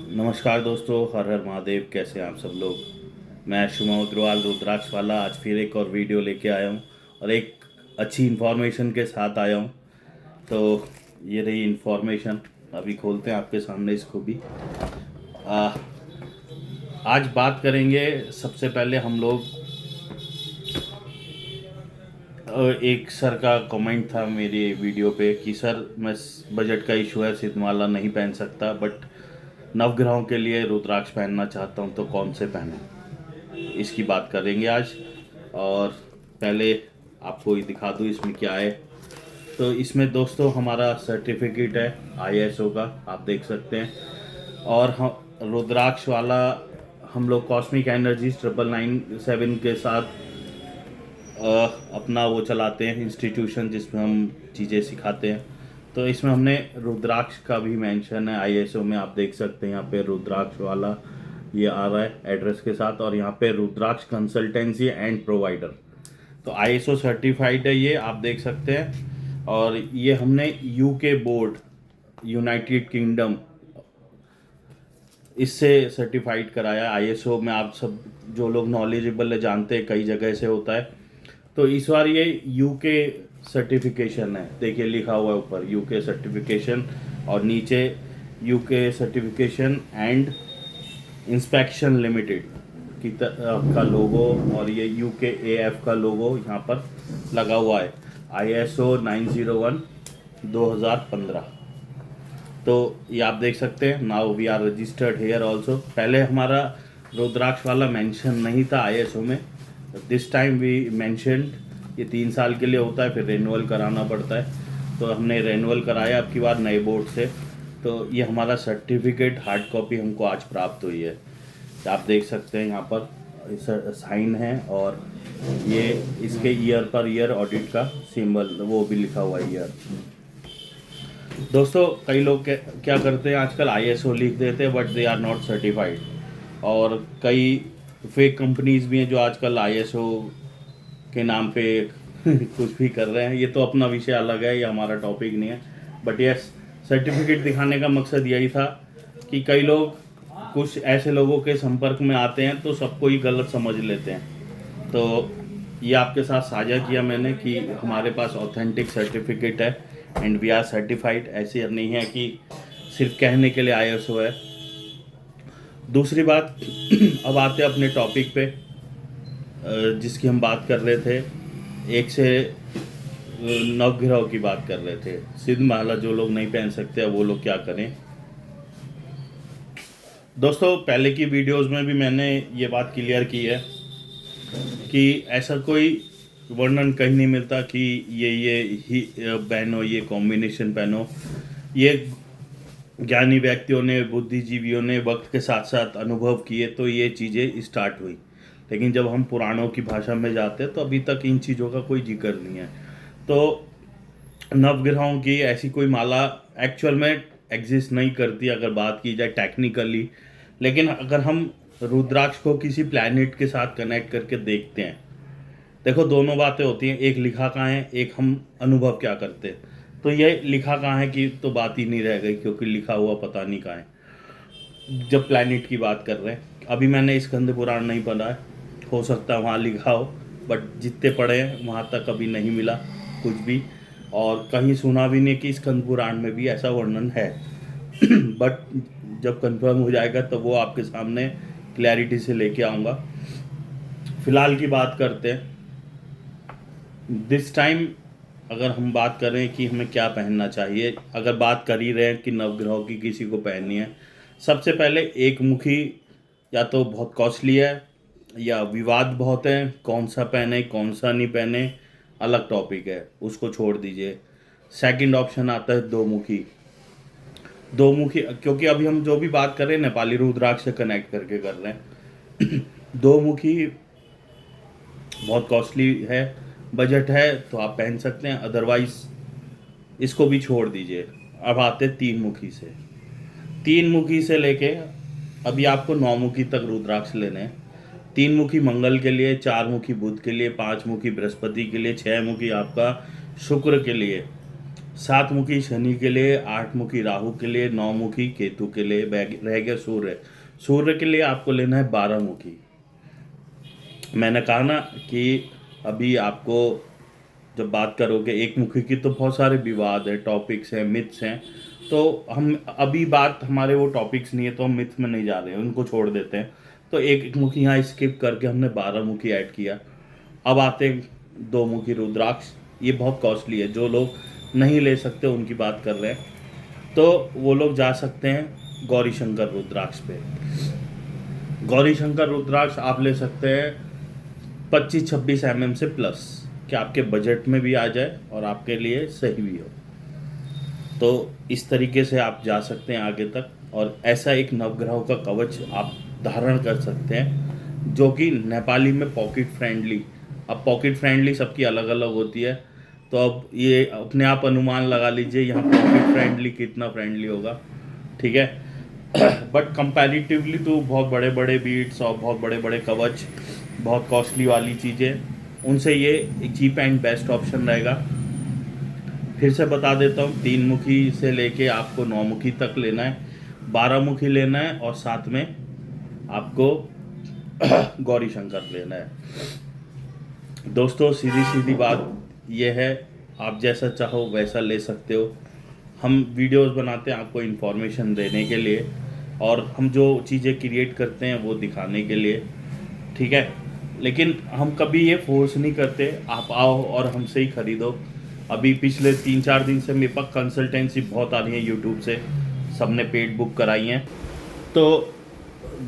नमस्कार दोस्तों, हर हर महादेव। कैसे हैं आप सब लोग। मैं शुभम अग्रवाल रुद्राक्ष वाला आज फिर एक और वीडियो लेके आया हूँ और एक अच्छी इन्फॉर्मेशन के साथ आया हूँ। तो ये रही इन्फॉर्मेशन, अभी खोलते हैं आपके सामने इसको भी। आ, आज बात करेंगे। सबसे पहले हम लोग एक सर का कमेंट था मेरे वीडियो पे कि सर मैं बजट का इशू है, सिद्धमाला नहीं पहन सकता, बट नवग्रहों के लिए रुद्राक्ष पहनना चाहता हूँ, तो कौन से पहने, इसकी बात करेंगे आज। और पहले आपको ये दिखा दूँ इसमें क्या है। तो इसमें दोस्तों हमारा सर्टिफिकेट है आईएसओ का, आप देख सकते हैं। और हम रुद्राक्ष वाला हम लोग कॉस्मिक एनर्जी 9997 के साथ अपना वो चलाते हैं इंस्टीट्यूशन, जिसमें हम चीज़ें सिखाते हैं। तो इसमें हमने रुद्राक्ष का भी मेंशन है आईएसओ में, आप देख सकते हैं यहाँ पे रुद्राक्ष वाला ये आ रहा है एड्रेस के साथ, और यहाँ पे रुद्राक्ष कंसल्टेंसी एंड प्रोवाइडर। तो आईएसओ सर्टिफाइड है ये, आप देख सकते हैं। और ये हमने यूके बोर्ड, यूनाइटेड किंगडम, इससे सर्टिफाइड कराया आईएसओ में। आप सब जो लोग नॉलेजेबल है जानते हैं, कई जगह से होता है। तो इस बार ये यूके सर्टिफिकेशन है, देखिए लिखा हुआ है ऊपर यूके सर्टिफिकेशन, और नीचे UK certification and inspection limited की का लोगो, और ये यूके एएफ का लोगो यहाँ पर लगा हुआ है, आईएसओ 901 2015। तो ये आप देख सकते हैं, now we are registered here also. पहले हमारा रुद्राक्ष वाला मेंशन नहीं था आईएसओ में, दिस टाइम वी मेंशनड। ये 3 साल के लिए होता है, फिर रेनुअल कराना पड़ता है। तो हमने रेनुअल कराया अब की बार नए बोर्ड से। तो ये हमारा सर्टिफिकेट हार्ड कॉपी हमको आज प्राप्त हुई है। तो आप देख सकते हैं यहाँ पर साइन है, और ये इसके ईयर पर ईयर ऑडिट का सिंबल वो भी लिखा हुआ है ईयर। दोस्तों कई लोग क्या करते हैं आजकल, आईएसओ लिख देते हैं but they are not certified. और कई फेक कंपनीज भी हैं जो आजकल आईएसओ के नाम पे कुछ भी कर रहे हैं। ये तो अपना विषय अलग है, ये हमारा टॉपिक नहीं है। बट यस, सर्टिफिकेट दिखाने का मकसद यही था कि कई लोग कुछ ऐसे लोगों के संपर्क में आते हैं तो सबको ही गलत समझ लेते हैं। तो ये आपके साथ साझा किया मैंने कि हमारे पास ऑथेंटिक सर्टिफिकेट है एंड वी आर सर्टिफाइड। ऐसे नहीं है कि सिर्फ कहने के लिए आईएसओ है। दूसरी बात, अब आते हैं अपने टॉपिक पे जिसकी हम बात कर रहे थे। एक से नवग्रह की बात कर रहे थे, सिद्धमाला जो लोग नहीं पहन सकते वो लोग क्या करें। दोस्तों पहले की वीडियोस में भी मैंने ये बात क्लियर की है कि ऐसा कोई वर्णन कहीं नहीं मिलता कि ये ही पहनो, ये कॉम्बिनेशन पहनो। ये ज्ञानी व्यक्तियों ने, बुद्धिजीवियों ने वक्त के साथ साथ अनुभव किए तो ये चीज़ें स्टार्ट हुई। लेकिन जब हम पुराणों की भाषा में जाते हैं तो अभी तक इन चीज़ों का कोई जिक्र नहीं है। तो नवग्रहों की ऐसी कोई माला एक्चुअल में एग्जिस्ट नहीं करती अगर बात की जाए टेक्निकली। लेकिन अगर हम रुद्राक्ष को किसी प्लैनेट के साथ कनेक्ट करके देखते हैं, देखो दोनों बातें होती हैं, एक लिखा कहाँ है, एक हम अनुभव क्या करते हैं। तो ये लिखा कहाँ है की तो बात ही नहीं रह गई, क्योंकि लिखा हुआ पता नहीं कहाँ है। जब प्लैनेट की बात कर रहे हैं, अभी मैंने स्कंद पुराण नहीं पढ़ा है, हो सकता है वहाँ लिखा हो, बट जितने पढ़े हैं वहाँ तक अभी नहीं मिला कुछ भी, और कहीं सुना भी नहीं कि स्कंद पुराण में भी ऐसा वर्णन है। बट जब कंफर्म हो जाएगा तो वो आपके सामने क्लैरिटी से लेके आऊँगा। फिलहाल की बात करते हैं। दिस टाइम अगर हम बात करें कि हमें क्या पहनना चाहिए, अगर बात कर ही रहे हैं कि नवग्रहों की किसी को पहननी है, सबसे पहले एक मुखी या तो बहुत कॉस्टली है या विवाद बहुत है, कौन सा पहने कौन सा नहीं पहने अलग टॉपिक है, उसको छोड़ दीजिए। सेकंड ऑप्शन आता है दो मुखी। दो मुखी क्योंकि अभी हम जो भी बात कर रहे हैं नेपाली रुद्राक्ष से कनेक्ट करके कर रहे हैं। दो मुखी बहुत कॉस्टली है, बजट है तो आप पहन सकते हैं, अदरवाइज इसको भी छोड़ दीजिए। अब आते 3 मुखी से। 3 मुखी से लेके अभी आपको 9 मुखी तक रुद्राक्ष लेने हैं। 3 मुखी मंगल के लिए, 4 मुखी बुध के लिए, 5 मुखी बृहस्पति के लिए, 6 मुखी आपका शुक्र के लिए, 7 मुखी शनि के लिए, 8 मुखी राहु के लिए, 9 मुखी केतु के लिए, रह गया सूर्य। सूर्य के लिए आपको लेना है 12 मुखी। मैंने कहा ना कि अभी आपको जब बात करोगे एक मुखी की तो बहुत सारे विवाद है, टॉपिक्स हैं, मिथ्स हैं। तो हम अभी बात हमारे वो टॉपिक्स नहीं है, तो हम मिथ में नहीं जा रहे हैं, उनको छोड़ देते हैं। तो एक मुखी यहाँ स्किप करके हमने 12 मुखी ऐड किया। अब आते हैं 2 मुखी रुद्राक्ष। ये बहुत कॉस्टली है, जो लोग नहीं ले सकते उनकी बात कर रहे हैं। तो वो लोग जा सकते हैं गौरी शंकर रुद्राक्ष पे। गौरी शंकर रुद्राक्ष आप ले सकते हैं 25-26 mm से प्लस, कि आपके बजट में भी आ जाए और आपके लिए सही भी हो। तो इस तरीके से आप जा सकते हैं आगे तक, और ऐसा एक नवग्रहों का कवच आप धारण कर सकते हैं जो कि नेपाली में पॉकेट फ्रेंडली। अब पॉकेट फ्रेंडली सबकी अलग अलग होती है, तो अब ये अपने आप अनुमान लगा लीजिए यहाँ पॉकेट फ्रेंडली कितना फ्रेंडली होगा, ठीक है। बट कंपैरेटिवली तो बहुत बड़े बड़े बीट्स और बहुत बड़े बड़े कवच, बहुत कॉस्टली वाली चीज़ें, उनसे ये एक चीप एंड बेस्ट ऑप्शन रहेगा। फिर से बता देता हूँ, 3 मुखी से लेके आपको 9 मुखी तक लेना है, 12 मुखी लेना है, और साथ में आपको गौरी शंकर लेना है। दोस्तों सीधी सीधी बात ये है, आप जैसा चाहो वैसा ले सकते हो। हम वीडियोस बनाते हैं आपको इन्फॉर्मेशन देने के लिए, और हम जो चीज़ें क्रिएट करते हैं वो दिखाने के लिए, ठीक है। लेकिन हम कभी ये फोर्स नहीं करते आप आओ और हमसे ही खरीदो। अभी पिछले 3-4 दिन से मेरे पास कंसल्टेंसी बहुत आ रही है यूट्यूब से, सबने पेड बुक कराई हैं। तो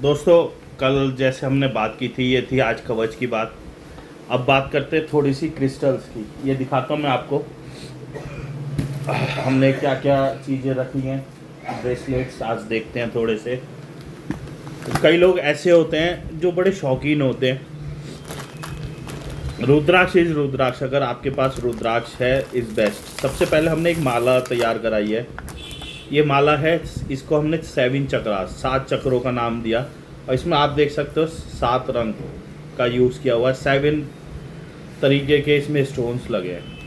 दोस्तों कल जैसे हमने बात की थी, ये थी आज कवच की बात। अब बात करते हैं थोड़ी सी क्रिस्टल्स की। ये दिखाता हूँ मैं आपको हमने क्या क्या चीज़ें रखी हैं। ब्रेसलेट्स आज देखते हैं थोड़े से। कई लोग ऐसे होते हैं जो बड़े शौकीन होते हैं। रुद्राक्ष इज रुद्राक्ष, अगर आपके पास रुद्राक्ष है इज़ बेस्ट। सबसे पहले हमने एक माला तैयार कराई है। ये माला है, इसको हमने 7 चक्रा, 7 चक्रों का नाम दिया, और इसमें आप देख सकते हो 7 रंग का यूज़ किया हुआ है। 7 तरीके के इसमें स्टोन्स लगे हैं।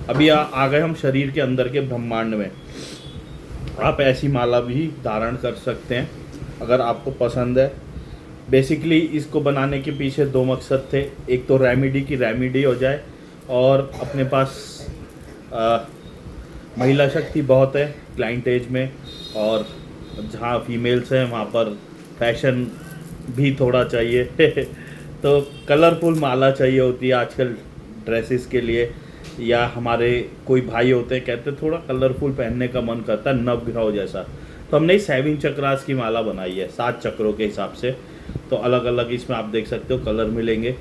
अभी आ गए हम शरीर के अंदर के ब्रह्मांड में। आप ऐसी माला भी धारण कर सकते हैं अगर आपको पसंद है। बेसिकली इसको बनाने के पीछे 2 मकसद थे। एक तो रेमेडी की रेमेडी हो जाए, और अपने पास महिला शक्ति बहुत है क्लाइंट एज में, और जहाँ फीमेल्स हैं वहाँ पर फैशन भी थोड़ा चाहिए तो कलरफुल माला चाहिए होती है आजकल ड्रेसेस के लिए। या हमारे कोई भाई होते हैं कहते हैं थोड़ा कलरफुल पहनने का मन करता है नवग्रह जैसा, तो हमने 7 चक्रास की माला बनाई है 7 चक्रों के हिसाब से। तो अलग अलग इसमें आप देख सकते हो कलर मिलेंगे,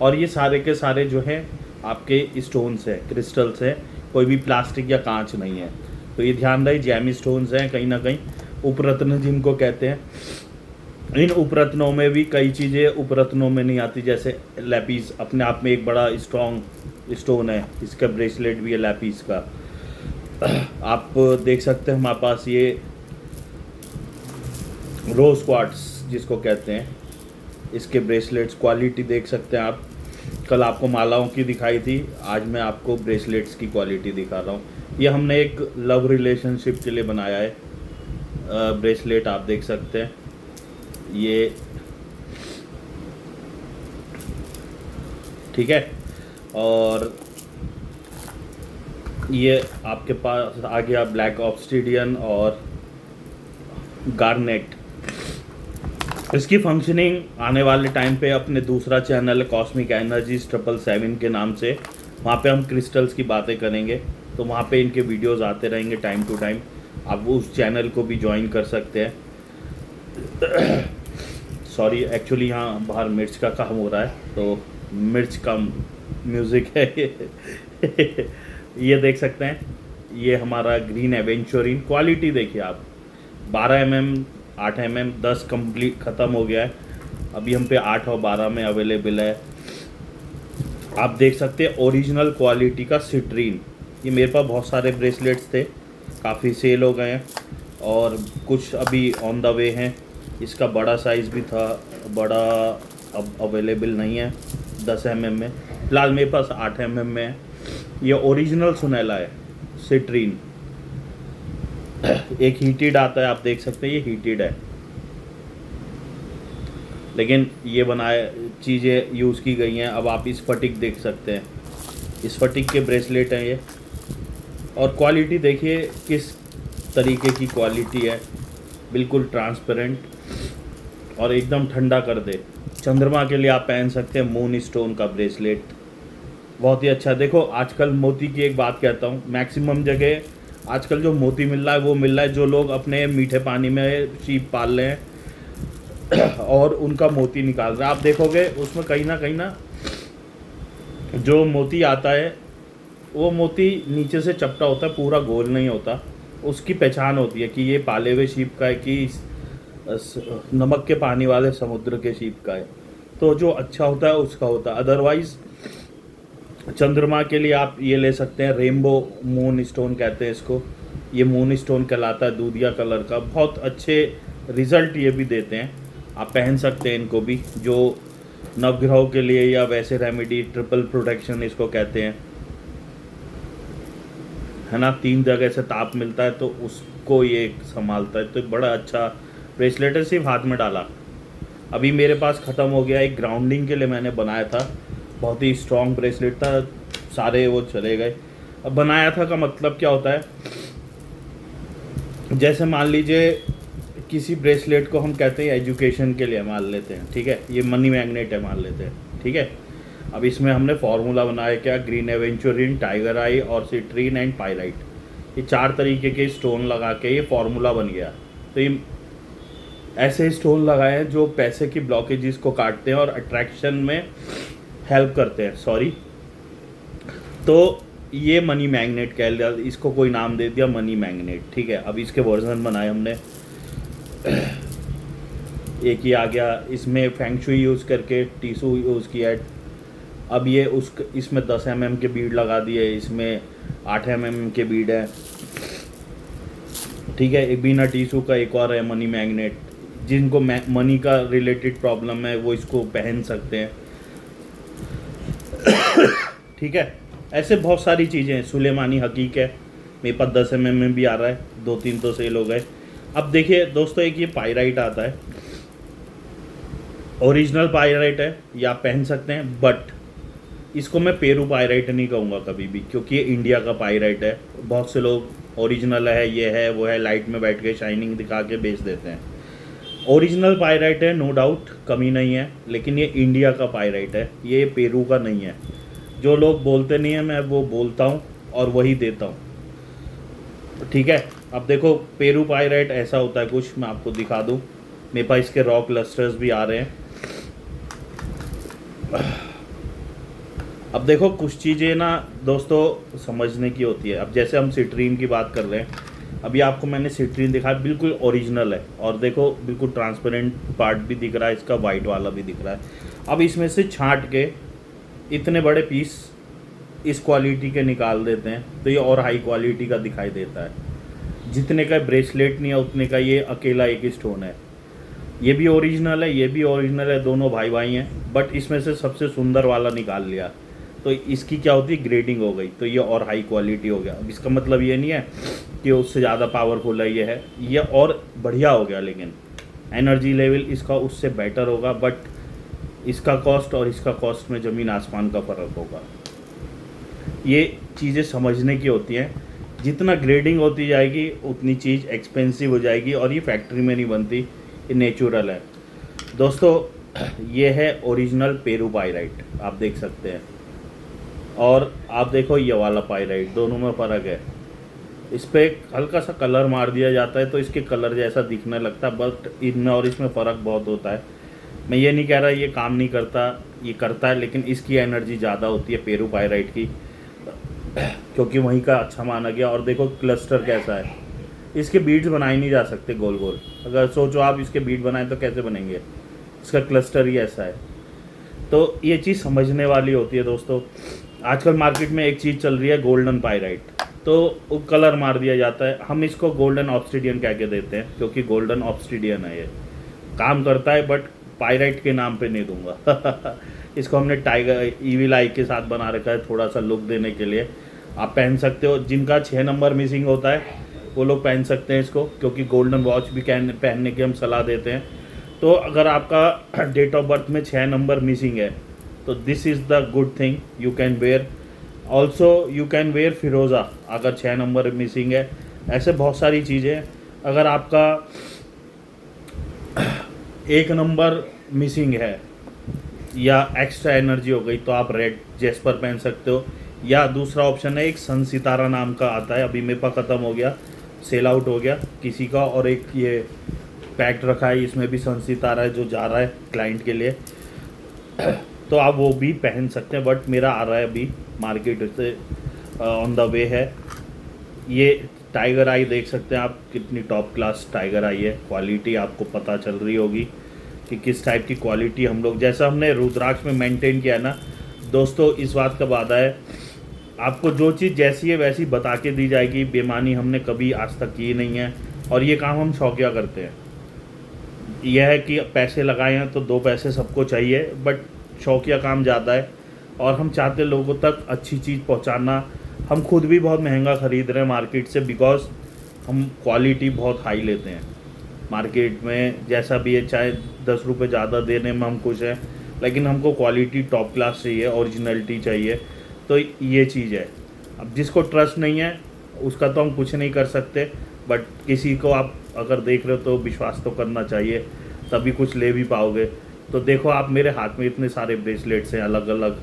और ये सारे के सारे जो हैं आपके स्टोन्स हैं, क्रिस्टल्स हैं, कोई भी प्लास्टिक या कांच नहीं है। तो ये ध्यान रहे जैमी स्टोन्स हैं, कहीं ना कहीं उपरत्न जिनको कहते हैं। इन उपरत्नों में भी कई चीज़ें उपरत्नों में नहीं आती, जैसे लैपिस अपने आप में एक बड़ा स्ट्रॉन्ग स्टोन है, इसका ब्रेसलेट भी है लैपिस का। आप देख सकते हैं हमारे पास ये रोज क्वार्ट्स जिसको कहते हैं, इसके ब्रेसलेट्स क्वालिटी देख सकते हैं आप। कल आपको मालाओं की दिखाई थी, आज मैं आपको ब्रेसलेट्स की क्वालिटी दिखा रहा हूँ। ये हमने एक लव रिलेशनशिप के लिए बनाया है ब्रेसलेट, आप देख सकते हैं। ये ठीक है, और ये आपके पास आ गया ब्लैक ऑब्सिडियन और गार्नेट। इसकी फंक्शनिंग आने वाले टाइम पे अपने दूसरा चैनल कॉस्मिक एनर्जीज 777 के नाम से, वहाँ पे हम क्रिस्टल्स की बातें करेंगे। तो वहाँ पे इनके वीडियोस आते रहेंगे टाइम टू टाइम, आप उस चैनल को भी ज्वाइन कर सकते हैं। सॉरी, एक्चुअली यहाँ बाहर मिर्च का काम हो रहा है, तो मिर्च का म्यूज़िक है। ये देख सकते हैं, ये हमारा ग्रीन एवेंचुरिन। क्वालिटी देखिए आप, 12 mm, 8 mm, 10 कंप्लीट ख़त्म हो गया है, अभी हम पे 8 और 12 में अवेलेबल है। आप देख सकते हैं ओरिजिनल क्वालिटी का सिट्रीन। ये मेरे पास बहुत सारे ब्रेसलेट्स थे, काफ़ी सेल हो गए हैं, और कुछ अभी ऑन द वे हैं। इसका बड़ा साइज़ भी था, बड़ा अब अवेलेबल नहीं है 10 mm में, फिलहाल मेरे पास 8 mm में है। ये ओरिजिनल सुनैला है, सिट्रीन। एक हीटेड आता है, आप देख सकते हैं ये हीटेड है, लेकिन ये बनाए चीज़ें यूज़ की गई हैं। अब आप इस फटिक देख सकते हैं, इस फटिक के ब्रेसलेट हैं ये, और क्वालिटी देखिए किस तरीके की क्वालिटी है, बिल्कुल ट्रांसपेरेंट और एकदम ठंडा कर दे। चंद्रमा के लिए आप पहन सकते हैं मून स्टोन का ब्रेसलेट, बहुत ही अच्छा। देखो आजकल मोती की एक बात कहता हूँ, मैक्सिमम जगह आजकल जो मोती मिल रहा है वो मिल रहा है जो लोग अपने मीठे पानी में शीप पाल रहे हैं और उनका मोती निकाल रहे हैं। आप देखोगे उसमें कहीं ना जो मोती आता है वो मोती नीचे से चपटा होता है, पूरा गोल नहीं होता। उसकी पहचान होती है कि ये पाले हुए शीप का है कि नमक के पानी वाले समुद्र के शीप का है। तो जो अच्छा होता है उसका होता है। अदरवाइज़ चंद्रमा के लिए आप ये ले सकते हैं, रेनबो मून स्टोन कहते हैं इसको, ये मून स्टोन कहलाता है, दूधिया कलर का। बहुत अच्छे रिज़ल्ट ये भी देते हैं, आप पहन सकते हैं इनको भी, जो नवग्रहों के लिए या वैसे रेमेडी, ट्रिपल प्रोटेक्शन इसको कहते हैं, है ना। 3 जगह से ताप मिलता है तो उसको ये संभालता है। तो बड़ा अच्छा ब्रेसलेट है, सिर्फ हाथ में डाला। अभी मेरे पास ख़त्म हो गया, एक ग्राउंडिंग के लिए मैंने बनाया था, बहुत ही स्ट्रॉन्ग ब्रेसलेट था, सारे वो चले गए। अब बनाया था का मतलब क्या होता है, जैसे मान लीजिए किसी ब्रेसलेट को हम कहते हैं एजुकेशन के लिए मान लेते हैं, ठीक है, ये मनी मैग्नेट है मान लेते हैं, ठीक है। अब इसमें हमने फार्मूला बनाया क्या, ग्रीन एवेंचुरिन, टाइगर आई और सिट्रीन एंड पाइराइट, ये 4 तरीके के स्टोन लगा के ये फार्मूला बन गया। तो ये ऐसे स्टोन लगाए हैं जो पैसे की ब्लॉकेजेस को काटते हैं और अट्रैक्शन में हेल्प करते हैं, सॉरी। तो ये मनी मैग्नेट कह लिया, इसको कोई नाम दे दिया मनी मैग्नेट, ठीक है। अब इसके वर्जन बनाए हमने, एक ही आ गया, इसमें फेंगशुई यूज़ करके टीसू यूज़ किया है। अब ये इसमें 10 mm के बीड लगा दिए, इसमें 8 mm के बीड है, ठीक है। एक बिना टीसू का एक और है मनी मैग्नेट, जिनको मनी का रिलेटेड प्रॉब्लम है वो इसको पहन सकते हैं, ठीक है। ऐसे बहुत सारी चीज़ें हैं। सुलेमानी हकीक है, मेरे पास 10 mm में भी आ रहा है, 2-3 तो सेल हो गए। अब देखिए दोस्तों, एक ये पाइराइट आता है, ओरिजिनल पाइराइट है, ये आप पहन सकते हैं, बट इसको मैं पेरू पाइराइट नहीं कहूँगा कभी भी, क्योंकि ये इंडिया का पाइराइट है। बहुत से लोग ओरिजिनल है, ये है वो है, लाइट में बैठ के शाइनिंग दिखा के बेच देते हैं। ओरिजिनल पाइराइट है, नो डाउट, कमी नहीं है, लेकिन ये इंडिया का पाइराइट है, ये पेरू का नहीं है। जो लोग बोलते नहीं है, मैं वो बोलता हूँ और वही देता हूँ, ठीक है। अब देखो पेरू पाइराइट ऐसा होता है कुछ, मैं आपको दिखा दूँ, मेरे पास इसके रॉ क्लस्टर्स भी आ रहे हैं। अब देखो कुछ चीज़ें ना दोस्तों समझने की होती है। अब जैसे हम सिट्रीन की बात कर रहे हैं, अभी आपको मैंने सिट्रीन दिखाया, बिल्कुल ओरिजिनल है, और देखो बिल्कुल ट्रांसपेरेंट पार्ट भी दिख रहा है, इसका वाइट वाला भी दिख रहा है। अब इसमें से छांट के इतने बड़े पीस इस क्वालिटी के निकाल देते हैं तो ये और हाई क्वालिटी का दिखाई देता है। जितने का ब्रेसलेट नहीं है उतने का ये अकेला एक स्टोन है। ये भी ओरिजिनल है, ये भी ओरिजिनल है, दोनों भाई भाई हैं, बट इसमें से सबसे सुंदर वाला निकाल लिया तो इसकी क्या होती है, ग्रेडिंग हो गई, तो ये और हाई क्वालिटी हो गया। अब इसका मतलब ये नहीं है कि उससे ज़्यादा पावरफुल है, ये और बढ़िया हो गया, लेकिन एनर्जी लेवल इसका उससे बेटर होगा, बट इसका कॉस्ट और इसका कॉस्ट में ज़मीन आसमान का फ़र्क होगा। ये चीज़ें समझने की होती हैं। जितना ग्रेडिंग होती जाएगी उतनी चीज़ एक्सपेंसिव हो जाएगी, और ये फैक्ट्री में नहीं बनती, ये नेचुरल है दोस्तों। ये है ओरिजिनल पेरू पाइराइट, आप देख सकते हैं, और आप देखो ये वाला पाइराइट, दोनों में फ़र्क है। इस पर हल्का सा कलर मार दिया जाता है तो इसके कलर जैसा दिखने लगता है, बट इनमें और इसमें फ़र्क बहुत होता है। मैं ये नहीं कह रहा ये काम नहीं करता, ये करता है, लेकिन इसकी एनर्जी ज़्यादा होती है पेरू पाइराइट की, क्योंकि वहीं का अच्छा माना गया। और देखो क्लस्टर कैसा है, इसके बीड्स बनाए नहीं जा सकते गोल गोल, अगर सोचो आप इसके बीड बनाएं तो कैसे बनेंगे, इसका क्लस्टर ही ऐसा है। तो ये चीज़ समझने वाली होती है दोस्तों। आजकल मार्केट में एक चीज़ चल रही है गोल्डन पाइराइट, तो कलर मार दिया जाता है, हम इसको गोल्डन ऑब्सिडियन कह के देते हैं, क्योंकि गोल्डन ऑब्सिडियन है, ये काम करता है, बट पाइराइट के नाम पे नहीं दूंगा इसको हमने टाइगर ईविल आई के साथ बना रखा है थोड़ा सा लुक देने के लिए। आप पहन सकते हो। जिनका 6 नंबर मिसिंग होता है वो लोग पहन सकते हैं इसको, क्योंकि गोल्डन वॉच भी पहनने की हम सलाह देते हैं। तो अगर आपका डेट ऑफ बर्थ में 6 नंबर मिसिंग है तो this is the good thing you can wear. Also you can wear फिरोज़ा अगर 6 नंबर मिसिंग है। ऐसे बहुत सारी चीज़ें। अगर आपका 1 नंबर मिसिंग है या एक्स्ट्रा एनर्जी हो गई तो आप रेड जेस्पर पहन सकते हो। या दूसरा ऑप्शन है, एक सन सितारा नाम का आता है, अभी मेरे पास ख़त्म हो गया, सेल आउट हो गया किसी का, और एक ये पैक्ट रखा है, इसमें भी सन सितारा है जो जा रहा है क्लाइंट के लिए, तो आप वो भी पहन सकते हैं। बट मेरा आ रहा है अभी मार्केट से ऑन द वे है। ये टाइगर आई देख सकते हैं आप, कितनी टॉप क्लास टाइगर आई है। क्वालिटी आपको पता चल रही होगी कि किस टाइप की क्वालिटी हम लोग, जैसा हमने रुद्राक्ष में मेंटेन किया है ना दोस्तों, इस बात का वादा है आपको जो चीज़ जैसी है वैसी बता के दी जाएगी। बेईमानी हमने कभी आज तक की नहीं है, और ये काम हम शौकिया करते हैं। यह है कि पैसे लगाए हैं तो 2 पैसे सबको चाहिए, बट शौकिया काम ज़्यादा है, और हम चाहते लोगों तक अच्छी चीज़ पहुंचाना। हम खुद भी बहुत महंगा ख़रीद रहे हैं मार्केट से, बिकॉज हम क्वालिटी बहुत हाई लेते हैं। मार्केट में जैसा भी है, चाहे 10 रुपये ज़्यादा देने में हम खुश हैं, लेकिन हमको क्वालिटी टॉप क्लास चाहिए, ओरिजिनलिटी चाहिए। तो ये चीज़ है। अब जिसको ट्रस्ट नहीं है उसका तो हम कुछ नहीं कर सकते, बट किसी को आप अगर देख रहे हो तो विश्वास तो करना चाहिए, तभी कुछ ले भी पाओगे। तो देखो आप, मेरे हाथ में इतने सारे ब्रेसलेट्स हैं अलग अलग।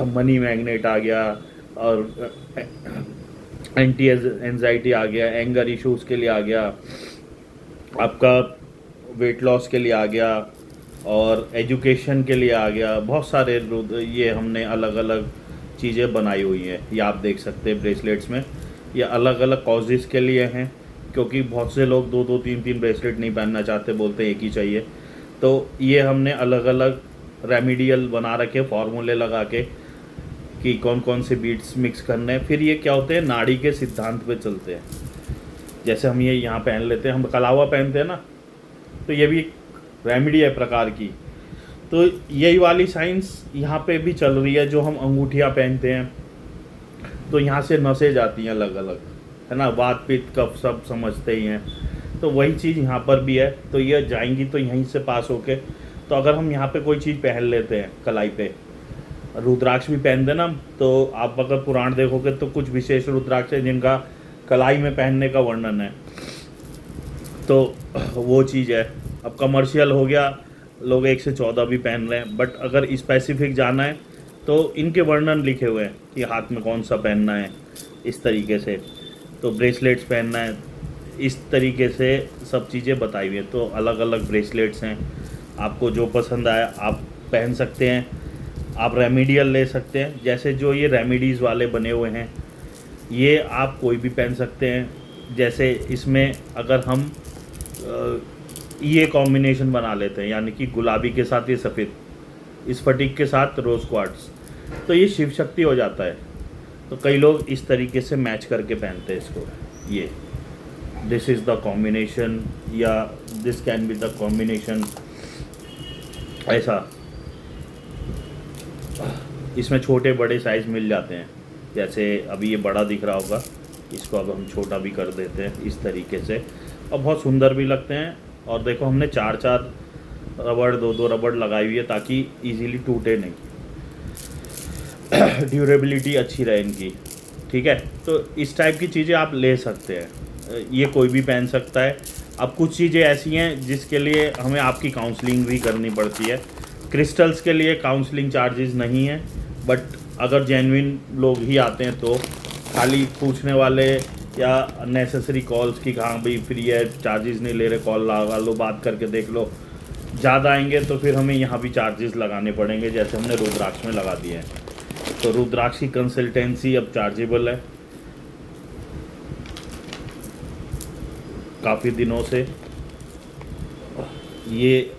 मनी मैग्नेट आ गया, और एंटी एंजाइटी आ गया, एंगर इश्यूज़ के लिए आ गया, आपका वेट लॉस के लिए आ गया, और एजुकेशन के लिए आ गया। बहुत सारे ये हमने अलग अलग चीज़ें बनाई हुई हैं। ये आप देख सकते हैं ब्रेसलेट्स में, ये अलग अलग कॉजेज़ के लिए हैं, क्योंकि बहुत से लोग 2-2 3-3 ब्रेसलेट नहीं पहनना चाहते, बोलते हैं एक ही चाहिए। तो ये हमने अलग अलग रेमेडियल बना रखे, फार्मूले लगा के कि कौन कौन से बीट्स मिक्स करने हैं। फिर ये क्या होते हैं, नाड़ी के सिद्धांत पे चलते हैं। जैसे हम ये यहाँ पहन लेते हैं, हम कलावा पहनते हैं ना, तो ये भी एक रेमेडी है प्रकार की। तो यही वाली साइंस यहाँ पे भी चल रही है। जो हम अंगूठियाँ पहनते हैं तो यहाँ से नसें जाती हैं अलग अलग, है ना, वात पित्त कफ सब समझते ही हैं। तो वही चीज़ यहाँ पर भी है। तो ये जाएंगी तो यहीं से पास होके, तो अगर हम यहाँ पे कोई चीज़ पहन लेते हैं कलाई पे, रुद्राक्ष भी पहन देना, तो आप अगर पुराण देखोगे तो कुछ विशेष रुद्राक्ष है जिनका कलाई में पहनने का वर्णन है। तो वो चीज़ है। अब कमर्शियल हो गया, लोग 1 से 14 भी पहन रहे हैं, बट अगर स्पेसिफिक जाना है तो इनके वर्णन लिखे हुए हैं कि हाथ में कौन सा पहनना है, इस तरीके से, तो ब्रेसलेट्स पहनना है, इस तरीके से सब चीज़ें बताई हुई हैं। तो अलग अलग ब्रेसलेट्स हैं, आपको जो पसंद आए आप पहन सकते हैं। आप रेमेडियल ले सकते हैं, जैसे जो ये रेमेडीज़ वाले बने हुए हैं ये आप कोई भी पहन सकते हैं। जैसे इसमें अगर हम ये कॉम्बिनेशन बना लेते हैं, यानी कि गुलाबी के साथ ये सफ़ेद, इस फटीक के साथ रोज़ क्वार्ट्स, तो ये शिव शक्ति हो जाता है। तो कई लोग इस तरीके से मैच करके पहनते हैं इसको। ये दिस इज़ द कॉम्बिनेशन, या this can be the combination, ऐसा। इसमें छोटे बड़े साइज़ मिल जाते हैं। जैसे अभी ये बड़ा दिख रहा होगा, इसको अब हम छोटा भी कर देते हैं इस तरीके से, और बहुत सुंदर भी लगते हैं। और देखो हमने 4-4 रबड़, 2-2 रबड़ लगाई हुई है ताकि इजीली टूटे नहीं, ड्यूरेबिलिटी अच्छी रहे इनकी, ठीक है। तो इस टाइप की चीज़ें आप ले सकते हैं, ये कोई भी पहन सकता है। अब कुछ चीज़ें ऐसी हैं जिसके लिए हमें आपकी काउंसलिंग भी करनी पड़ती है। क्रिस्टल्स के लिए काउंसलिंग चार्जेस नहीं है, बट अगर जेन्युइन लोग ही आते हैं तो खाली पूछने वाले या नेसेसरी कॉल्स की हाँ भाई फ्री है, चार्जेस नहीं ले रहे, कॉल लगा लो, बात करके देख लो, ज़्यादा आएंगे तो फिर हमें यहाँ भी चार्जेस लगाने पड़ेंगे, जैसे हमने रुद्राक्ष में लगा दिए हैं। तो रुद्राक्ष की कंसल्टेंसी अब चार्जेबल है काफ़ी दिनों से, ये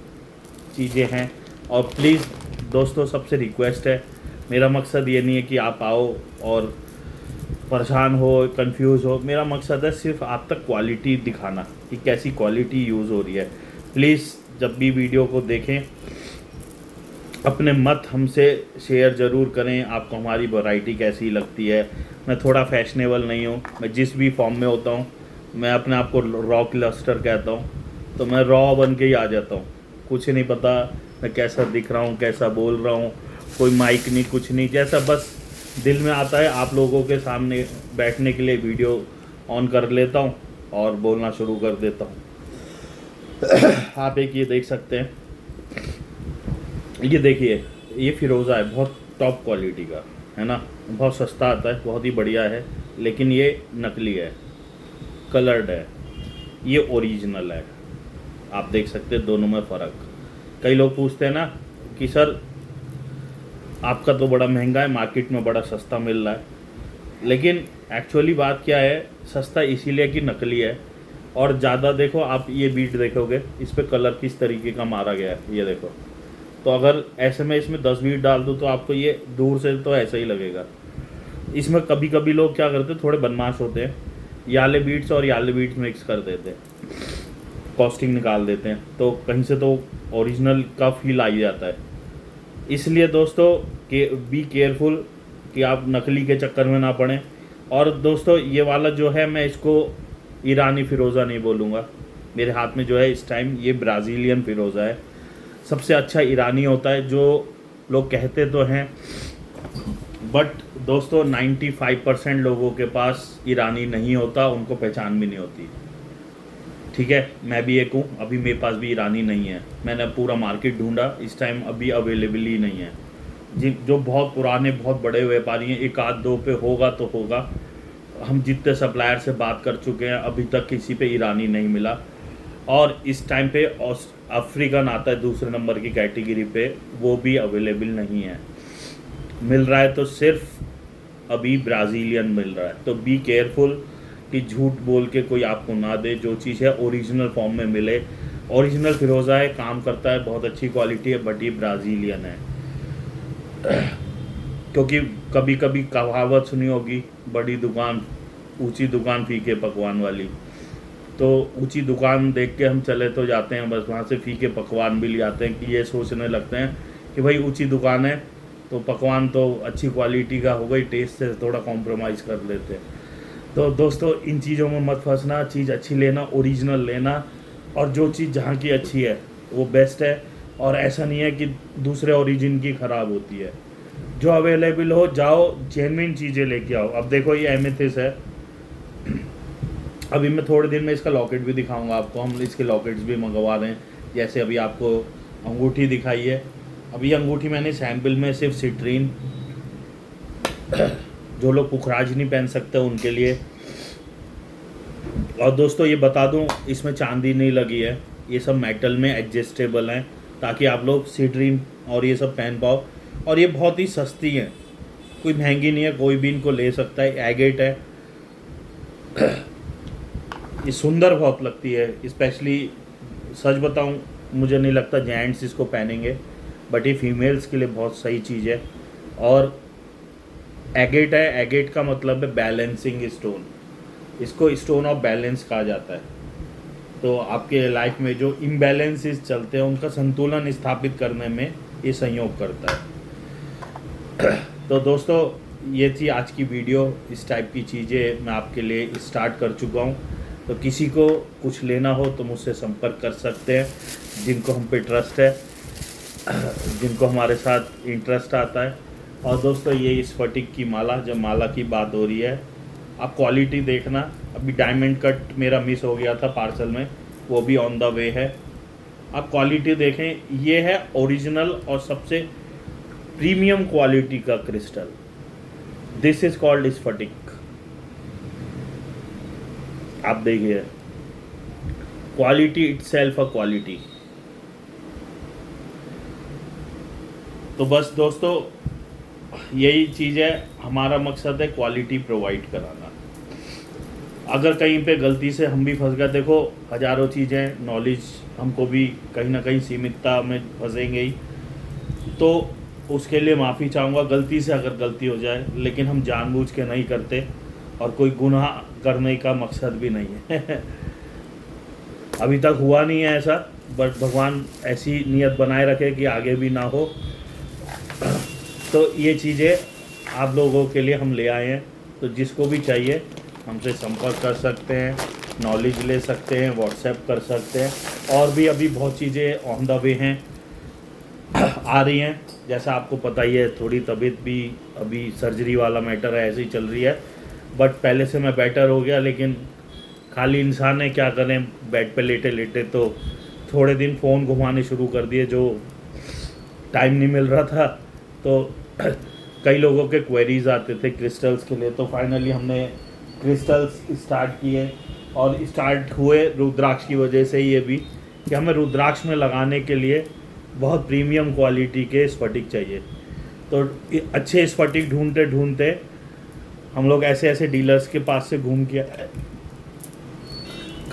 चीज़ें हैं। और प्लीज़ दोस्तों सबसे रिक्वेस्ट है, मेरा मकसद ये नहीं है कि आप आओ और परेशान हो, कंफ्यूज हो। मेरा मकसद है सिर्फ आप तक क्वालिटी दिखाना कि कैसी क्वालिटी यूज़ हो रही है। प्लीज़ जब भी वीडियो को देखें अपने मत हमसे शेयर ज़रूर करें, आपको हमारी वैरायटी कैसी लगती है। मैं थोड़ा फैशनेबल नहीं हूँ, मैं जिस भी फॉर्म में होता हूँ मैं अपने आप को रॉ क्लस्टर कहता हूँ, तो मैं रॉ बन के ही आ जाता हूँ। कुछ नहीं पता मैं कैसा दिख रहा हूँ, कैसा बोल रहा हूँ, कोई माइक नहीं, कुछ नहीं, जैसा बस दिल में आता है आप लोगों के सामने बैठने के लिए वीडियो ऑन कर लेता हूँ और बोलना शुरू कर देता हूँ। आप एक ये देख सकते हैं, ये देखिए, ये फ़िरोज़ा है, बहुत टॉप क्वालिटी का है ना, बहुत सस्ता आता है, बहुत ही बढ़िया है, लेकिन ये नकली है, कलर्ड है, ये ओरिजिनल है। आप देख सकते हैं दोनों में फ़र्क। कई लोग पूछते हैं ना कि सर आपका तो बड़ा महंगा है, मार्केट में बड़ा सस्ता मिल रहा है, लेकिन एक्चुअली बात क्या है, सस्ता इसीलिए कि नकली है। और ज़्यादा देखो, आप ये बीट देखोगे, इस पर कलर किस तरीके का मारा गया है, ये देखो। तो अगर ऐसे में इसमें 10 बीट डाल दूँ तो आपको ये दूर से तो ऐसा ही लगेगा। इसमें कभी कभी लोग क्या करते हैं, थोड़े बदमाश होते हैं, याले बीट्स और याले बीट्स मिक्स कर देते हैं, कॉस्टिंग निकाल देते हैं, तो कहीं से तो ओरिजिनल का फील आ ही जाता है। इसलिए दोस्तों के बी केयरफुल कि आप नकली के चक्कर में ना पड़ें। और दोस्तों ये वाला जो है, मैं इसको ईरानी फ़िरोज़ा नहीं बोलूँगा, मेरे हाथ में जो है इस टाइम ये ब्राज़ीलियन फ़िरोज़ा है। सबसे अच्छा ईरानी होता है, जो लोग कहते तो हैं, बट दोस्तों 95% लोगों के पास ईरानी नहीं होता, उनको पहचान भी नहीं होती। ठीक है, मैं भी एक हूँ, अभी मेरे पास भी ईरानी नहीं है, मैंने पूरा मार्केट ढूंढा, इस टाइम अभी अवेलेबल ही नहीं है। जो बहुत पुराने बहुत बड़े व्यापारी हैं, एक आध दो पे होगा तो होगा, हम जितने सप्लायर से बात कर चुके हैं अभी तक किसी पे ईरानी नहीं मिला। और इस टाइम पे अफ्रीकन आता है दूसरे नंबर की कैटेगरी पे, वो भी अवेलेबल नहीं है, मिल रहा है तो सिर्फ अभी ब्राज़ीलियन मिल रहा है। तो बी केयरफुल कि झूठ बोल के कोई आपको ना दे, जो चीज़ है ओरिजिनल फॉर्म में मिले। ओरिजिनल फ़िरोज़ा है, काम करता है, बहुत अच्छी क्वालिटी है, बट ये ब्राज़ीलियन है। क्योंकि कभी कभी कहावत सुनी होगी, बड़ी दुकान ऊंची दुकान फीके पकवान वाली, तो ऊंची दुकान देख के हम चले तो जाते हैं, बस वहाँ से फीके पकवान भी ले आते हैं कि ये सोचने लगते हैं कि भाई ऊंची दुकान है तो पकवान तो अच्छी क्वालिटी का हो गई, टेस्ट से थोड़ा कॉम्प्रोमाइज़ कर लेते हैं। तो दोस्तों इन चीज़ों में मत फंसना, चीज़ अच्छी लेना, ओरिजिनल लेना, और जो चीज़ जहाँ की अच्छी है वो बेस्ट है। और ऐसा नहीं है कि दूसरे ओरिजिन की ख़राब होती है, जो अवेलेबल हो जाओ, जेन्युइन चीज़ें लेके आओ। अब देखो ये एमेथिस है, अभी मैं थोड़े दिन में इसका लॉकेट भी दिखाऊंगा आपको, हम इसके लॉकेट्स भी मंगवा रहे हैं। जैसे अभी आपको अंगूठी दिखाई है, अभी अंगूठी मैंने सैम्पल में सिर्फ सिट्रीन, जो लोग पुखराज नहीं पहन सकते उनके लिए। और दोस्तों ये बता दूं, इसमें चांदी नहीं लगी है, ये सब मेटल में एडजस्टेबल हैं, ताकि आप लोग सिट्रीन और ये सब पहन पाओ। और ये बहुत ही सस्ती हैं, कोई महंगी नहीं है, कोई भी इनको ले सकता है। एगेट है, ये सुंदर बहुत लगती है, स्पेशली सच बताऊं मुझे नहीं लगता जेंट्स इसको पहनेंगे, बट ये फीमेल्स के लिए बहुत सही चीज़ है। और एगेट है, एगेट का मतलब है बैलेंसिंग स्टोन, इसको स्टोन ऑफ बैलेंस कहा जाता है। तो आपके लाइफ में जो इम्बैलेंसेस चलते हैं उनका संतुलन स्थापित करने में ये सहयोग करता है। तो दोस्तों ये थी आज की वीडियो, इस टाइप की चीज़ें मैं आपके लिए स्टार्ट कर चुका हूँ। तो किसी को कुछ लेना हो तो मुझसे संपर्क कर सकते हैं, जिनको हम पे ट्रस्ट है, जिनको हमारे साथ इंटरेस्ट आता है। और दोस्तों ये स्फटिक की माला, जब माला की बात हो रही है, आप क्वालिटी देखना। अभी डायमंड कट मेरा मिस हो गया था पार्सल में, वो भी ऑन द वे है। आप क्वालिटी देखें, ये है ओरिजिनल और सबसे प्रीमियम क्वालिटी का क्रिस्टल। दिस इज कॉल्ड स्फटिक। आप देखिए, क्वालिटी इटसेल्फ अ क्वालिटी। तो बस दोस्तों यही चीज़ है, हमारा मकसद है क्वालिटी प्रोवाइड कराना। अगर कहीं पे गलती से हम भी फंस गए, देखो हज़ारों चीज़ें, नॉलेज हमको भी कहीं ना कहीं सीमितता में फंसेंगे ही, तो उसके लिए माफ़ी चाहूँगा गलती से अगर गलती हो जाए, लेकिन हम जानबूझ के नहीं करते और कोई गुनाह करने का मकसद भी नहीं है। अभी तक हुआ नहीं है ऐसा, बट भगवान ऐसी नीयत बनाए रखे कि आगे भी ना हो। तो ये चीज़ें आप लोगों के लिए हम ले आए हैं। तो जिसको भी चाहिए हमसे संपर्क कर सकते हैं, नॉलेज ले सकते हैं, व्हाट्सएप कर सकते हैं। और भी अभी बहुत चीज़ें ऑन द वे हैं, आ रही हैं। जैसा आपको पता ही है, थोड़ी तबीयत भी अभी सर्जरी वाला मैटर है, ऐसे ही चल रही है। बट पहले से मैं बेटर हो गया, लेकिन खाली इंसान है, क्या करें, बेड पे लेटे लेटे तो थोड़े दिन फ़ोन घुमाने शुरू कर दिए, जो टाइम नहीं मिल रहा था। तो कई लोगों के क्वेरीज आते थे क्रिस्टल्स के लिए, तो फाइनली हमने क्रिस्टल्स स्टार्ट किए। और स्टार्ट हुए रुद्राक्ष की वजह से ये भी, कि हमें रुद्राक्ष में लगाने के लिए बहुत प्रीमियम क्वालिटी के स्फटिक चाहिए। तो अच्छे स्फटिक ढूंढते ढूंढते हम लोग ऐसे ऐसे डीलर्स के पास से घूम के आए,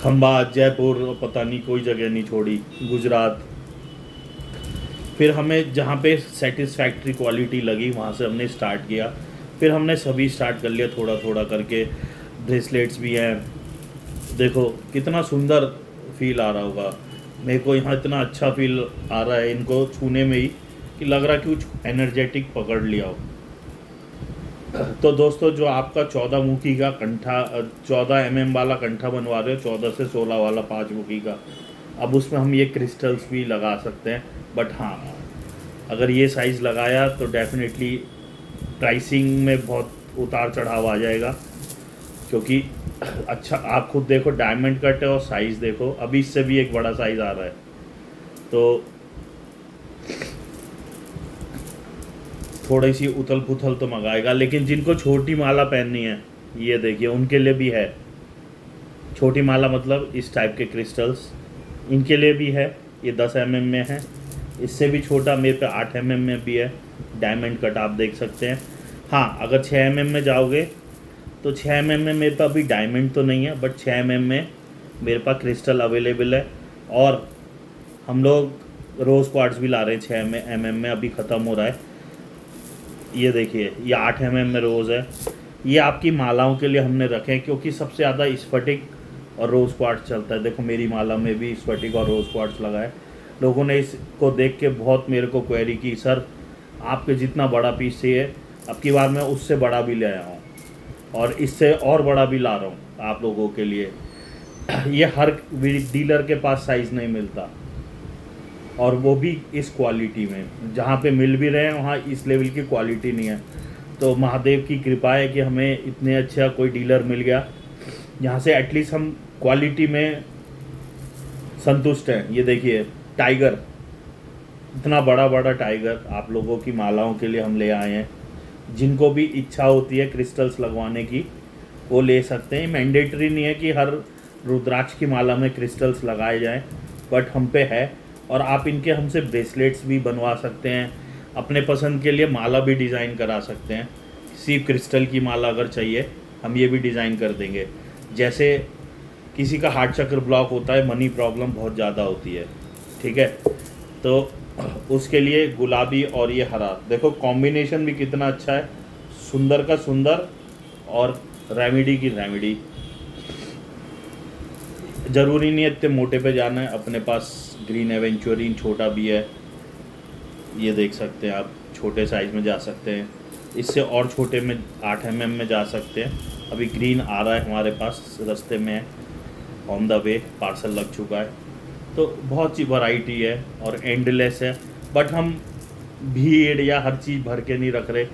खंबात, जयपुर, पता नहीं कोई जगह नहीं छोड़ी, गुजरात। फिर हमें जहाँ पे सेटिस्फैक्ट्री क्वालिटी लगी वहाँ से हमने स्टार्ट किया। फिर हमने सभी स्टार्ट कर लिया थोड़ा थोड़ा करके। ब्रेसलेट्स भी हैं, देखो कितना सुंदर फील आ रहा होगा। मेरे को यहाँ इतना अच्छा फील आ रहा है इनको छूने में ही, कि लग रहा कि कुछ एनर्जेटिक पकड़ लिया हो। तो दोस्तों, जो आपका 14 मुखी का कंठा, 14 mm वाला कंठा बनवा रहे हो, 14 से 16 वाला 5 मुखी का, अब उसमें हम ये क्रिस्टल्स भी लगा सकते हैं। बट हाँ, अगर ये साइज़ लगाया तो डेफिनेटली प्राइसिंग में बहुत उतार चढ़ाव आ जाएगा, क्योंकि अच्छा आप खुद देखो, डायमंड कट है और साइज़ देखो, अभी इससे भी एक बड़ा साइज़ आ रहा है। तो थोड़ी सी उथल पुथल तो मंगाएगा। लेकिन जिनको छोटी माला पहननी है, ये देखिए उनके लिए भी है। छोटी माला मतलब इस टाइप के क्रिस्टल्स, इनके लिए भी है। ये 10 mm में है, इससे भी छोटा मेरे पे 8 mm में भी है। डायमंड कट आप देख सकते हैं। हाँ, अगर 6 mm में जाओगे तो 6 mm में मेरे पास अभी डायमंड तो नहीं है, बट 6 mm में मेरे पास क्रिस्टल अवेलेबल है। और हम लोग रोज़ क्वार्ट्स भी ला रहे हैं 6 mm में, अभी ख़त्म हो रहा है। ये देखिए, ये 8 mm में रोज़ है। ये आपकी मालाओं के लिए हमने रखे हैं, क्योंकि सबसे ज़्यादा स्फटिक और रोज़ क्वार्ट्स चलता है। देखो मेरी माला में भी स्फटिक और रोज़ क्वार्ट्स लगा है। लोगों ने इसको देख के बहुत मेरे को क्वेरी की, सर आपके जितना बड़ा पीस चाहिए, अब की बार मैं उससे बड़ा भी ले आया हूँ और इससे और बड़ा भी ला रहा हूँ आप लोगों के लिए। ये हर डीलर के पास साइज़ नहीं मिलता, और वो भी इस क्वालिटी में। जहाँ पे मिल भी रहे हैं वहाँ इस लेवल की क्वालिटी नहीं है। तो महादेव की कृपा है कि हमें इतने अच्छा कोई डीलर मिल गया, जहाँ से एटलीस्ट हम क्वालिटी में संतुष्ट हैं। ये देखिए टाइगर, इतना बड़ा बड़ा टाइगर आप लोगों की मालाओं के लिए हम ले आए हैं। जिनको भी इच्छा होती है क्रिस्टल्स लगवाने की, वो ले सकते हैं। मैंडेटरी नहीं है कि हर रुद्राक्ष की माला में क्रिस्टल्स लगाए जाएं, बट हम पे है। और आप इनके हमसे ब्रेसलेट्स भी बनवा सकते हैं, अपने पसंद के लिए माला भी डिज़ाइन करा सकते हैं। सिर्फ क्रिस्टल की माला अगर चाहिए, हम ये भी डिज़ाइन कर देंगे। जैसे किसी का हार्ट चक्र ब्लॉक होता है, मनी प्रॉब्लम बहुत ज़्यादा होती है, ठीक है, तो उसके लिए गुलाबी और ये हरा, देखो कॉम्बिनेशन भी कितना अच्छा है। सुंदर का सुंदर और रेमेडी की रेमेडी। ज़रूरी नहीं है इतने मोटे पे जाना है, अपने पास ग्रीन एवेंचुरिन छोटा भी है, ये देख सकते हैं आप, छोटे साइज़ में जा सकते हैं। इससे और छोटे में 8 mm में जा सकते हैं। अभी ग्रीन आ रहा है हमारे पास, रास्ते में है, ऑन द वे, पार्सल लग चुका है। तो बहुत सी वैरायटी है और एंडलेस है। बट हम भीड़ या हर चीज़ भर के नहीं रख रहे,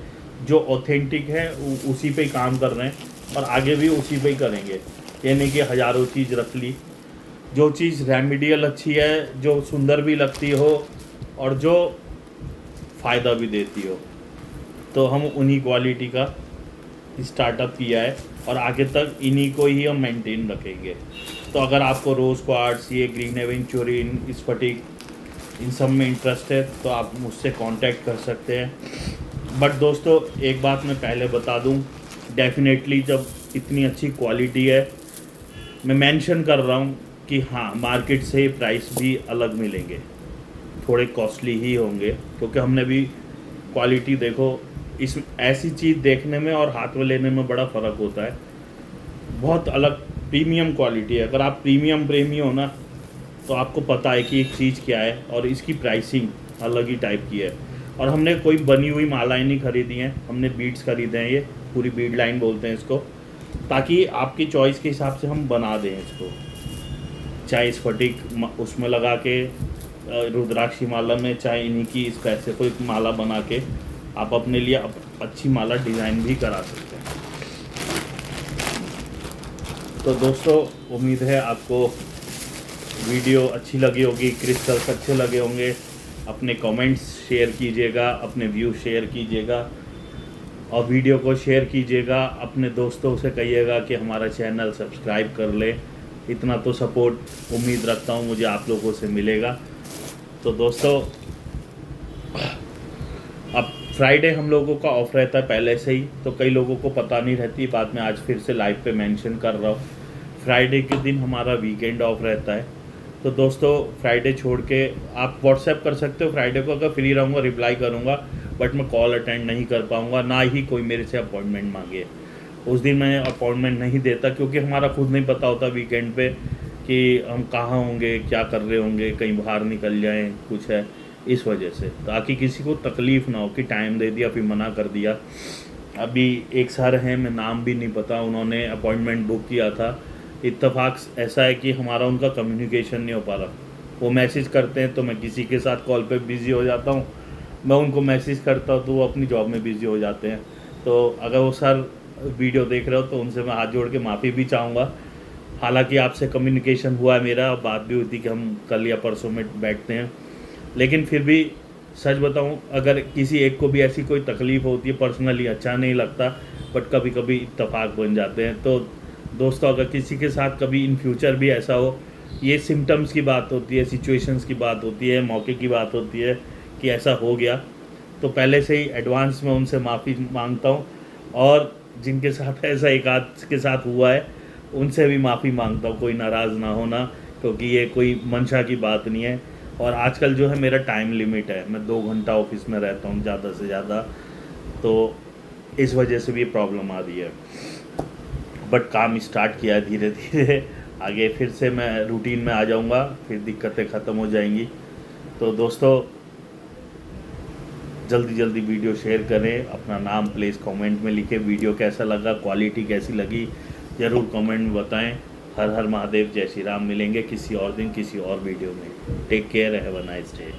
जो ऑथेंटिक है उसी पे ही काम कर रहे हैं और आगे भी उसी पे ही करेंगे। ये नहीं कि हज़ारों चीज़ रख ली। जो चीज़ रेमेडियल अच्छी है, जो सुंदर भी लगती हो और जो फ़ायदा भी देती हो, तो हम उन्हीं क्वालिटी का स्टार्टअप किया है और आगे तक इन्हीं को ही हम मेंटेन रखेंगे। तो अगर आपको रोज़ क्वार्ट्स, ये ग्रीन एवेंचुरिन, स्फटिक, इन सब में इंटरेस्ट है तो आप मुझसे कांटेक्ट कर सकते हैं। बट दोस्तों, एक बात मैं पहले बता दूं, डेफिनेटली जब इतनी अच्छी क्वालिटी है, मैं मेंशन कर रहा हूं कि हाँ, मार्केट से प्राइस भी अलग मिलेंगे, थोड़े कॉस्टली ही होंगे, क्योंकि हमने भी क्वालिटी देखो, इस ऐसी चीज़ देखने में और हाथ में लेने में बड़ा फ़र्क होता है। बहुत अलग प्रीमियम क्वालिटी है। अगर आप प्रीमियम प्रेमी हो ना, तो आपको पता है कि एक चीज़ क्या है और इसकी प्राइसिंग अलग ही टाइप की है। और हमने कोई बनी हुई मालाएं नहीं खरीदी हैं, हमने बीड्स खरीदे हैं, ये पूरी बीड लाइन बोलते हैं इसको, ताकि आपकी चॉइस के हिसाब से हम बना दें इसको। चाहे स्फटिक उसमें लगा के रुद्राक्षी माला में, चाहे इन्हीं की इसका ऐसे कोई माला बना के आप अपने लिए अच्छी माला डिज़ाइन भी करा सकते हैं। तो दोस्तों उम्मीद है आपको वीडियो अच्छी लगी होगी, क्रिस्टल्स अच्छे लगे होंगे। अपने कमेंट्स शेयर कीजिएगा, अपने व्यू शेयर कीजिएगा और वीडियो को शेयर कीजिएगा। अपने दोस्तों से कहिएगा कि हमारा चैनल सब्सक्राइब कर ले। इतना तो सपोर्ट उम्मीद रखता हूँ मुझे आप लोगों से मिलेगा। तो दोस्तों अब फ्राइडे हम लोगों का ऑफ रहता है पहले से ही, तो कई लोगों को पता नहीं रहती, बाद में आज फिर से लाइव पे मेंशन कर रहा हूँ। फ्राइडे के दिन हमारा वीकेंड ऑफ रहता है, तो दोस्तों फ्राइडे छोड़ के आप व्हाट्सएप कर सकते हो। फ्राइडे को अगर फ्री रहूँगा रिप्लाई करूँगा, बट मैं कॉल अटेंड नहीं कर पाऊँगा, ना ही कोई मेरे से अपॉइंटमेंट मांगे। उस दिन मैं अपॉइंटमेंट नहीं देता, क्योंकि हमारा खुद नहीं पता होता वीकेंड पे कि हम कहाँ होंगे, क्या कर रहे होंगे, कहीं बाहर निकल जाएं, कुछ है, इस वजह से, ताकि किसी को तकलीफ़ ना हो कि टाइम दे दिया फिर मना कर दिया। अभी एक सर हैं, मैं नाम भी नहीं पता, उन्होंने अपॉइंटमेंट बुक किया था। इत्तेफाक ऐसा है कि हमारा उनका कम्युनिकेशन नहीं हो पा रहा। वो मैसेज करते हैं तो मैं किसी के साथ कॉल पे बिज़ी हो जाता हूँ, मैं उनको मैसेज करता हूँ तो वो अपनी जॉब में बिज़ी हो जाते हैं। तो अगर वो सर वीडियो देख रहे हो तो उनसे मैं हाथ जोड़ के माफ़ी भी चाहूँगा। हालांकि आपसे कम्युनिकेशन हुआ है मेरा, बात भी हुई थी कि हम कल या परसों में बैठते हैं, लेकिन फिर भी सच बताऊं, अगर किसी एक को भी ऐसी कोई तकलीफ़ होती है, पर्सनली अच्छा नहीं लगता, बट कभी कभी इत्तेफाक बन जाते हैं। तो दोस्तों अगर किसी के साथ कभी इन फ्यूचर भी ऐसा हो, ये सिम्टम्स की बात होती है, सिचुएशंस की बात होती है, मौके की बात होती है कि ऐसा हो गया, तो पहले से ही एडवांस में उनसे माफ़ी मांगता हूँ। और जिनके साथ ऐसा एक आध के साथ हुआ है उनसे भी माफ़ी मांगता हूँ, कोई नाराज़ ना होना, क्योंकि ये कोई मंशा की बात नहीं है। और आजकल जो है मेरा टाइम लिमिट है, मैं 2 घंटा ऑफिस में रहता हूँ ज़्यादा से ज़्यादा, तो इस वजह से भी प्रॉब्लम आ रही है। बट काम स्टार्ट किया धीरे धीरे, आगे फिर से मैं रूटीन में आ जाऊंगा, फिर दिक्कतें ख़त्म हो जाएंगी। तो दोस्तों जल्दी जल्दी वीडियो शेयर करें, अपना नाम प्लीज़ कमेंट में लिखें, वीडियो कैसा लगा, क्वालिटी कैसी लगी ज़रूर कमेंट में बताएं। हर हर महादेव, जय श्री राम। मिलेंगे किसी और दिन किसी और वीडियो में। Take care, have a nice day.